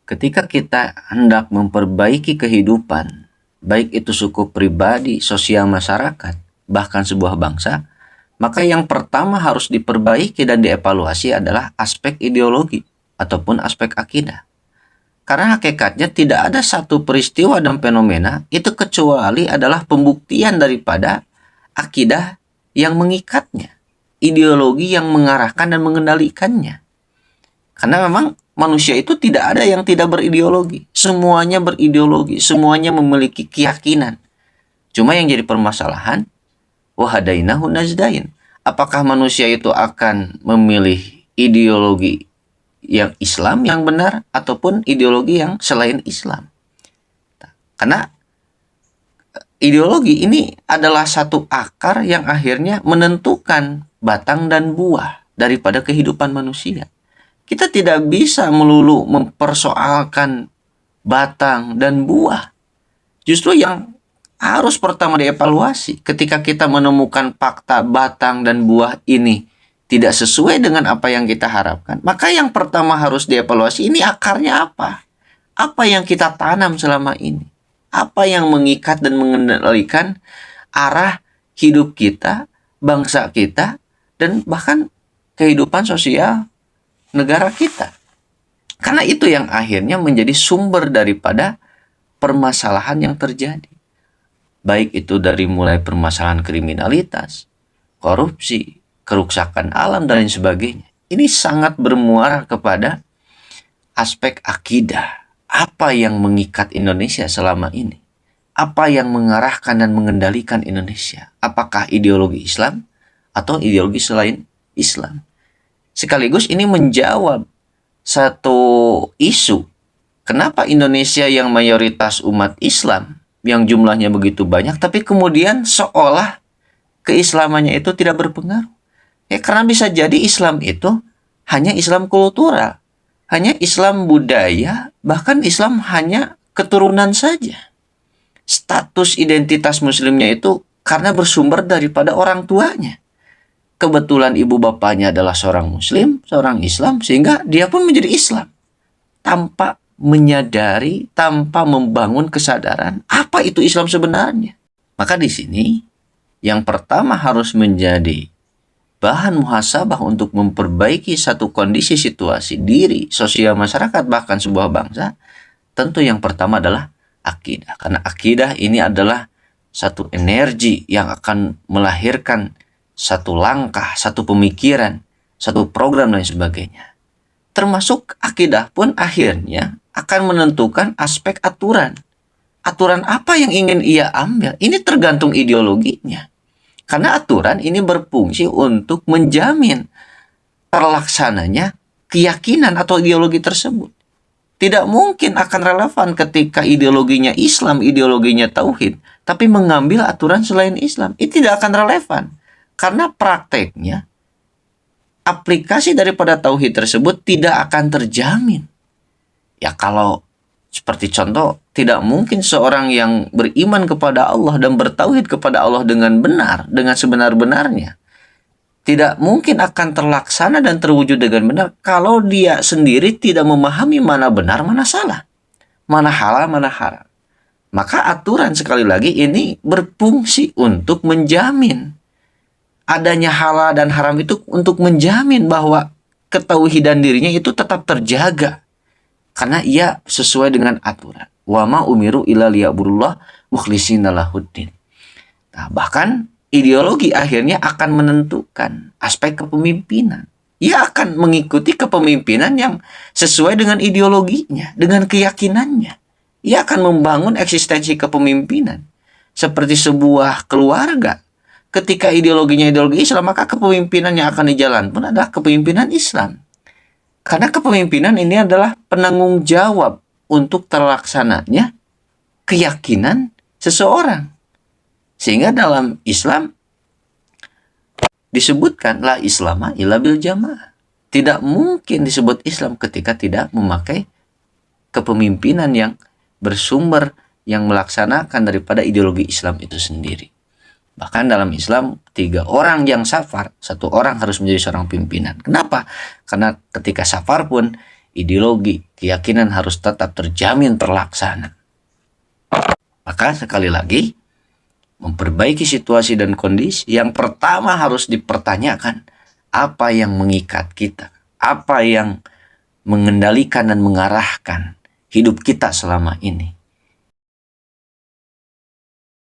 Ketika kita hendak memperbaiki kehidupan, baik itu suku pribadi, sosial masyarakat, bahkan sebuah bangsa, maka yang pertama harus diperbaiki dan dievaluasi adalah aspek ideologi ataupun aspek akidah. Karena hakikatnya tidak ada satu peristiwa dan fenomena itu kecuali adalah pembuktian daripada akidah yang mengikatnya, ideologi yang mengarahkan dan mengendalikannya. Karena memang manusia itu tidak ada yang tidak berideologi. Semuanya berideologi, semuanya memiliki keyakinan. Cuma yang jadi permasalahan, wahadainahu najdain. Apakah manusia itu akan memilih ideologi yang Islam yang benar ataupun ideologi yang selain Islam? Karena ideologi ini adalah satu akar yang akhirnya menentukan batang dan buah daripada kehidupan manusia. Kita tidak bisa melulu mempersoalkan batang dan buah. Justru yang harus pertama dievaluasi ketika kita menemukan fakta batang dan buah ini tidak sesuai dengan apa yang kita harapkan, maka yang pertama harus dievaluasi ini akarnya apa? Apa yang kita tanam selama ini? Apa yang mengikat dan mengendalikan arah hidup kita, bangsa kita, dan bahkan kehidupan sosial negara kita. Karena itu yang akhirnya menjadi sumber daripada permasalahan yang terjadi. Baik itu dari mulai permasalahan kriminalitas, korupsi, kerusakan alam, dan lain sebagainya. Ini sangat bermuara kepada aspek akidah. Apa yang mengikat Indonesia selama ini? Apa yang mengarahkan dan mengendalikan Indonesia? Apakah ideologi Islam atau ideologi selain Islam? Sekaligus ini menjawab satu isu. Kenapa Indonesia yang mayoritas umat Islam, yang jumlahnya begitu banyak, tapi kemudian seolah keislamannya itu tidak berpengaruh? Karena bisa jadi Islam itu hanya Islam kultural, hanya Islam budaya, bahkan Islam hanya keturunan saja. Status identitas muslimnya itu karena bersumber daripada orang tuanya. Kebetulan ibu bapaknya adalah seorang muslim, seorang Islam, sehingga dia pun menjadi Islam. Tanpa menyadari, tanpa membangun kesadaran, apa itu Islam sebenarnya. Maka di sini, yang pertama harus menjadi bahan muhasabah untuk memperbaiki satu kondisi situasi diri, sosial masyarakat, bahkan sebuah bangsa, tentu yang pertama adalah akidah. Karena akidah ini adalah satu energi yang akan melahirkan satu langkah, satu pemikiran, satu program, dan sebagainya. Termasuk akidah pun akhirnya akan menentukan aspek aturan. Aturan apa yang ingin ia ambil, ini tergantung ideologinya. Karena aturan ini berfungsi untuk menjamin terlaksananya keyakinan atau ideologi tersebut. Tidak mungkin akan relevan ketika ideologinya Islam, ideologinya Tauhid, tapi mengambil aturan selain Islam. Itu tidak akan relevan. Karena prakteknya, aplikasi daripada Tauhid tersebut tidak akan terjamin. Ya kalau seperti contoh, tidak mungkin seorang yang beriman kepada Allah dan bertauhid kepada Allah dengan benar, dengan sebenar-benarnya, tidak mungkin akan terlaksana dan terwujud dengan benar kalau dia sendiri tidak memahami mana benar, mana salah, mana halal, mana haram. Maka aturan sekali lagi ini berfungsi untuk menjamin adanya halal dan haram itu, untuk menjamin bahwa ketauhidan dirinya itu tetap terjaga. Karena ia sesuai dengan aturan. Wa ma umiru illa liya'budullah mukhlishina lahuddin. Nah, bahkan ideologi akhirnya akan menentukan aspek kepemimpinan. Ia akan mengikuti kepemimpinan yang sesuai dengan ideologinya, dengan keyakinannya. Ia akan membangun eksistensi kepemimpinan. Seperti sebuah keluarga. Ketika ideologinya ideologi Islam, maka kepemimpinan yang akan dijalankan pun adalah kepemimpinan Islam. Karena kepemimpinan ini adalah penanggung jawab untuk terlaksananya keyakinan seseorang. Sehingga dalam Islam disebutkan la islama illa bil jamaah. Tidak mungkin disebut Islam ketika tidak memakai kepemimpinan yang bersumber, yang melaksanakan daripada ideologi Islam itu sendiri. Bahkan dalam Islam 3 orang yang safar, 1 orang harus menjadi seorang pimpinan. Kenapa? Karena ketika safar pun ideologi, keyakinan harus tetap terjamin terlaksana. Maka sekali lagi, memperbaiki situasi dan kondisi, yang pertama harus dipertanyakan, apa yang mengikat kita? Apa yang mengendalikan dan mengarahkan hidup kita selama ini?